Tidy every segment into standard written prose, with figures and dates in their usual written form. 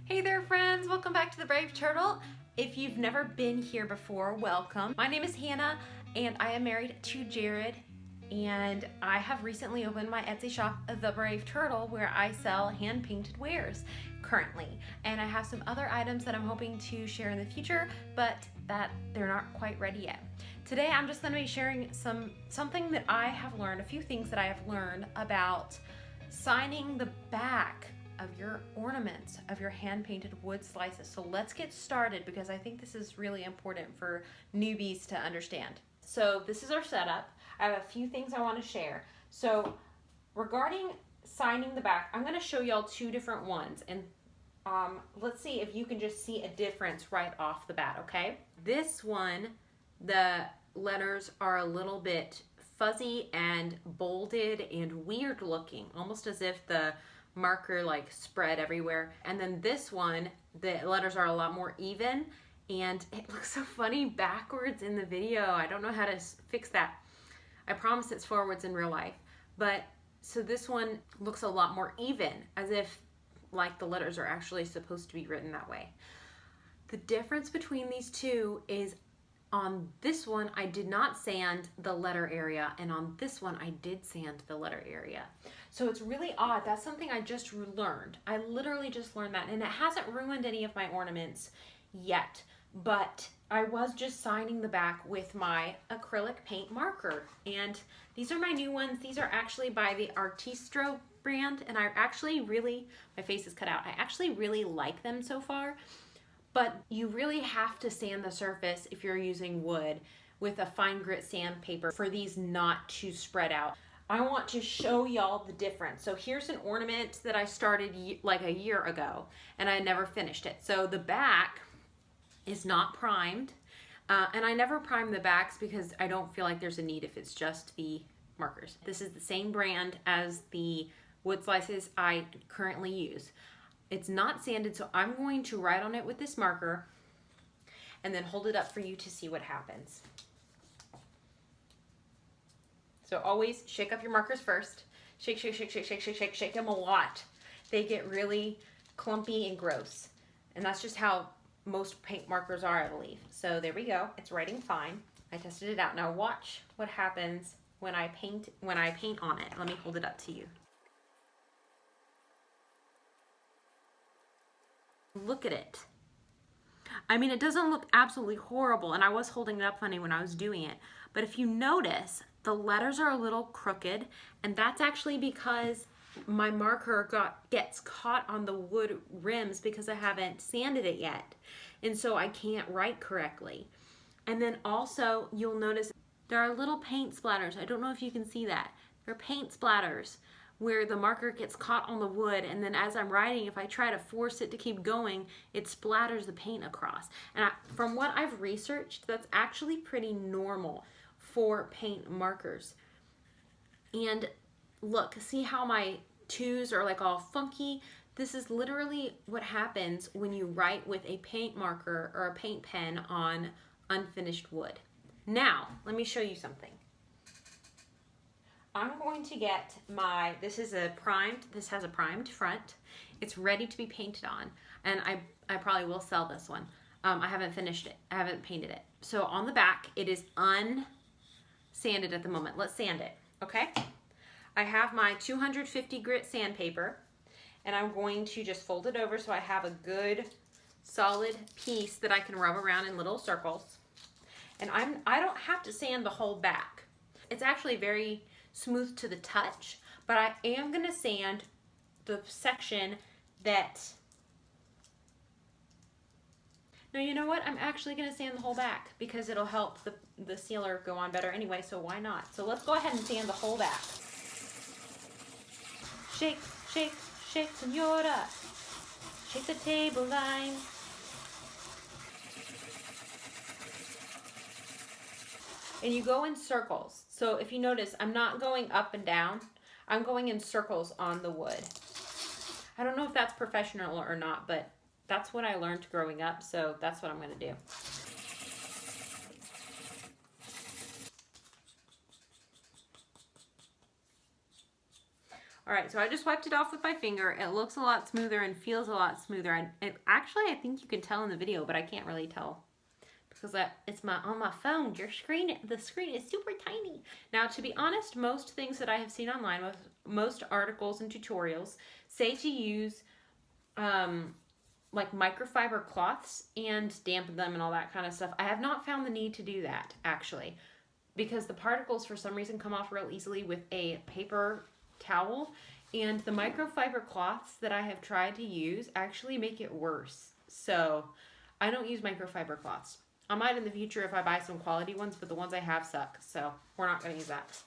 Hey there friends, welcome back to the Brave Turtle. If you've never been here before, welcome. My name is Hannah and I am married to Jared, and I have recently opened my Etsy shop, The Brave Turtle, where I sell hand-painted wares currently. And I have some other items that I'm hoping to share in the future, but that they're not quite ready yet. Today I'm just going to be sharing something that I have learned, a few things that I have learned about signing the back of your ornaments, of your hand-painted wood slices. So let's get started because I think this is really important for newbies to understand. So this is our setup. I have a few things I want to share. So regarding signing the back, I'm going to show y'all two different ones, and let's see if you can just see a difference right off the bat, okay? This one, the letters are a little bit fuzzy and bolded and weird looking, almost as if the marker like spread everywhere. And then this one, the letters are a lot more even, and it looks so funny backwards in the video. I don't know how to fix that. I promise it's forwards in real life. But so this one looks a lot more even, as if like the letters are actually supposed to be written that way. The difference between these two is on this one, I did not sand the letter area, and on this one, I did sand the letter area. So it's really odd. That's something I just learned. I literally just learned that, and it hasn't ruined any of my ornaments yet, but I was just signing the back with my acrylic paint marker, and these are my new ones. These are actually by the Artistro brand, and I actually really, my face is cut out, I actually really like them so far. But you really have to sand the surface if you're using wood with a fine grit sandpaper for these not to spread out. I want to show y'all the difference. So here's an ornament that I started like a year ago, and I never finished it. So the back is not primed, and I never prime the backs because I don't feel like there's a need if it's just the markers. This is the same brand as the wood slices I currently use. It's not sanded, so I'm going to write on it with this marker and then hold it up for you to see what happens. So always shake up your markers first. Shake, shake, shake, shake, shake, shake, shake, shake them a lot. They get really clumpy and gross. And that's just how most paint markers are, I believe. So there we go. It's writing fine. I tested it out. Now watch what happens when I paint on it. Let me hold it up to you. Look at it. I mean, it doesn't look absolutely horrible, and I was holding it up funny when I was doing it, but if you notice, the letters are a little crooked, and that's actually because my marker gets caught on the wood rims because I haven't sanded it yet, and so I can't write correctly. And then also, you'll notice there are little paint splatters. I don't know if you can see that. There are paint splatters where the marker gets caught on the wood, and then as I'm writing, if I try to force it to keep going, it splatters the paint across. And from what I've researched, that's actually pretty normal for paint markers. And look, see how my twos are like all funky? This is literally what happens when you write with a paint marker or a paint pen on unfinished wood. Now, let me show you something. I'm going to get this has a primed front. It's ready to be painted on, and I probably will sell this one. I haven't finished it. I haven't painted it. So on the back, it is unsanded at the moment. Let's sand it, okay? I have my 250 grit sandpaper, and I'm going to just fold it over so I have a good solid piece that I can rub around in little circles. And I don't have to sand the whole back. It's actually very smooth to the touch, but I am going to sand the section that, no, you know what, I'm actually going to sand the whole back because it'll help the sealer go on better anyway, so why not? So let's go ahead and sand the whole back. Shake, shake, shake, senora. Shake the table line. And you go in circles. So if you notice, I'm not going up and down. I'm going in circles on the wood. I don't know if that's professional or not, but that's what I learned growing up, so that's what I'm going to do. All right, so I just wiped it off with my finger. It looks a lot smoother and feels a lot smoother. And actually, I think you can tell in the video, but I can't really tell because it's on my phone. The screen is super tiny. Now, to be honest, most things that I have seen online, most articles and tutorials say to use like microfiber cloths and dampen them and all that kind of stuff. I have not found the need to do that, actually, because the particles for some reason come off real easily with a paper towel, and the microfiber cloths that I have tried to use actually make it worse. So I don't use microfiber cloths. I might in the future if I buy some quality ones, but the ones I have suck, so we're not going to use that.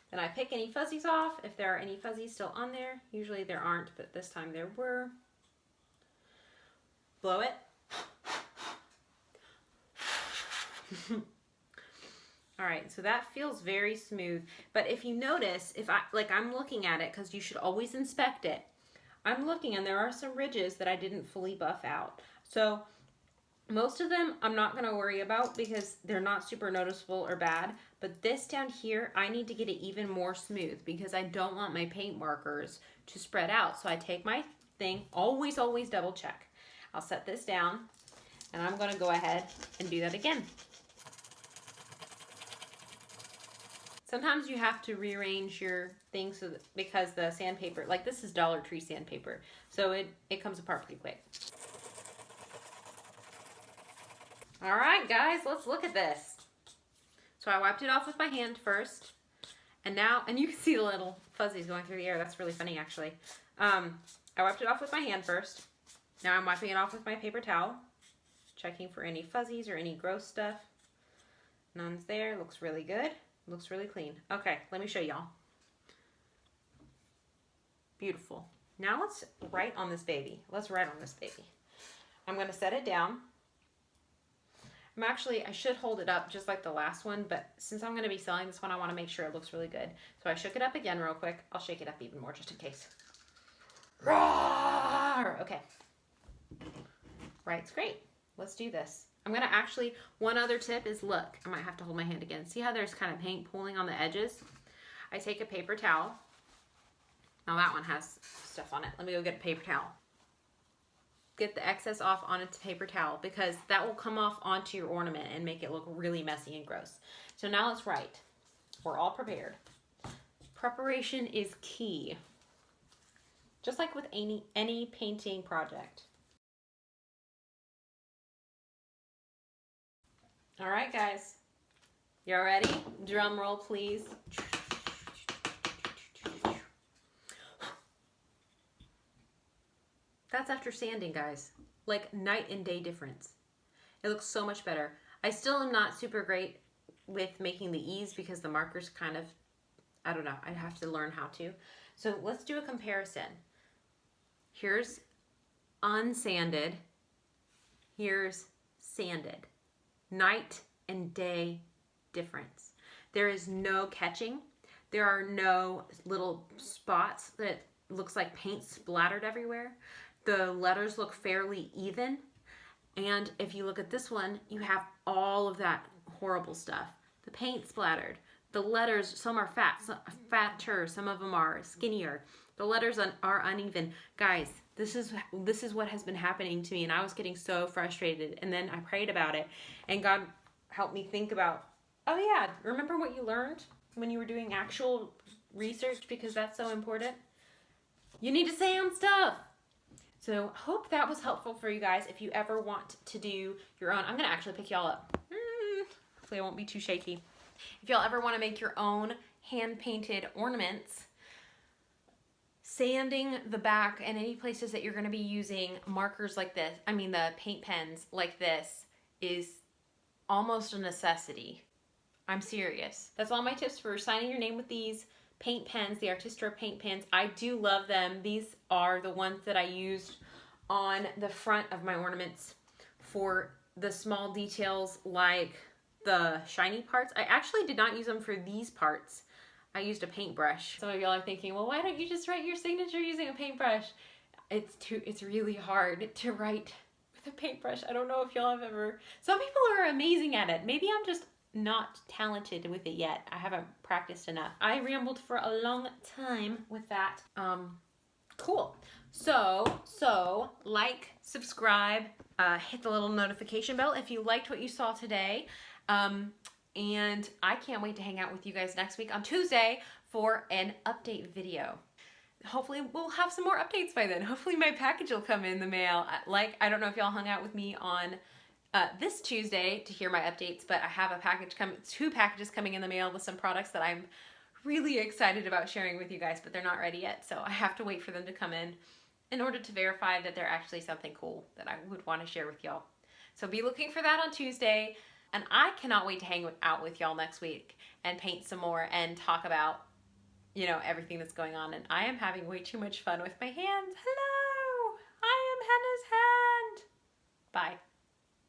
Then I pick any fuzzies off if there are any fuzzies still on there. Usually there aren't, but this time there were. Blow it. All right, so that feels very smooth. But if you notice, I'm looking at it, because you should always inspect it. I'm looking and there are some ridges that I didn't fully buff out. So most of them I'm not gonna worry about because they're not super noticeable or bad. But this down here, I need to get it even more smooth because I don't want my paint markers to spread out. So I take my thing, always double check. I'll set this down and I'm gonna go ahead and do that again. Sometimes you have to rearrange your things because the sandpaper, like this is Dollar Tree sandpaper, so it comes apart pretty quick. All right, guys, let's look at this. So I wiped it off with my hand first, and you can see the little fuzzies going through the air. That's really funny, actually. I wiped it off with my hand first. Now I'm wiping it off with my paper towel, checking for any fuzzies or any gross stuff. None's there. Looks really good. Looks really clean. Okay, let me show y'all. Beautiful. Now let's write on this baby. Let's write on this baby. I'm going to set it down. I should hold it up just like the last one, but since I'm going to be selling this one, I want to make sure it looks really good. So I shook it up again real quick. I'll shake it up even more just in case. Roar! Okay. Right's great. Let's do this. I'm going to one other tip is look, I might have to hold my hand again. See how there's kind of paint pooling on the edges? I take a paper towel. Now that one has stuff on it. Let me go get a paper towel. Get the excess off on a paper towel because that will come off onto your ornament and make it look really messy and gross. So now let's write. We're all prepared. Preparation is key. Just like with any painting project. All right, guys. Y'all ready? Drum roll, please. That's after sanding, guys. Like night and day difference. It looks so much better. I still am not super great with making the E's because the markers kind of, I don't know, I'd have to learn how to. So let's do a comparison. Here's unsanded. Here's sanded. Night and day difference. There is no catching. There are no little spots that looks like paint splattered everywhere. The letters look fairly even. And if you look at this one, you have all of that horrible stuff. The paint splattered. The letters, some are fatter, some of them are skinnier. The letters are uneven. Guys, this is what has been happening to me, and I was getting so frustrated. And then I prayed about it, and God helped me think about, oh yeah, remember what you learned when you were doing actual research, because that's so important? You need to sand stuff. So hope that was helpful for you guys if you ever want to do your own. I'm going to actually pick y'all up. Hopefully I won't be too shaky. If y'all ever want to make your own hand-painted ornaments, sanding the back and any places that you're going to be using markers like this, the paint pens like this, is almost a necessity. I'm serious. That's all my tips for signing your name with these paint pens, the Artistra paint pens. I do love them. These are the ones that I used on the front of my ornaments for the small details like the shiny parts. I actually did not use them for these parts. I used a paintbrush. Some of y'all are thinking, well, why don't you just write your signature using a paintbrush? It's really hard to write with a paintbrush. I don't know if y'all have ever, some people are amazing at it. Maybe I'm just not talented with it yet. I haven't practiced enough. I rambled for a long time with that. Cool. So like, subscribe, hit the little notification bell if you liked what you saw today. And I can't wait to hang out with you guys next week on Tuesday for an update video. Hopefully we'll have some more updates by then. Hopefully my package will come in the mail. Like, I don't know if y'all hung out with me on this Tuesday to hear my updates, but I have two packages coming in the mail with some products that I'm really excited about sharing with you guys, but they're not ready yet, so I have to wait for them to come in order to verify that they're actually something cool that I would want to share with y'all. So be looking for that on Tuesday, and I cannot wait to hang out with y'all next week and paint some more and talk about, you know, everything that's going on. And I am having way too much fun with my hands. Hello! I am Hannah's hand! Bye.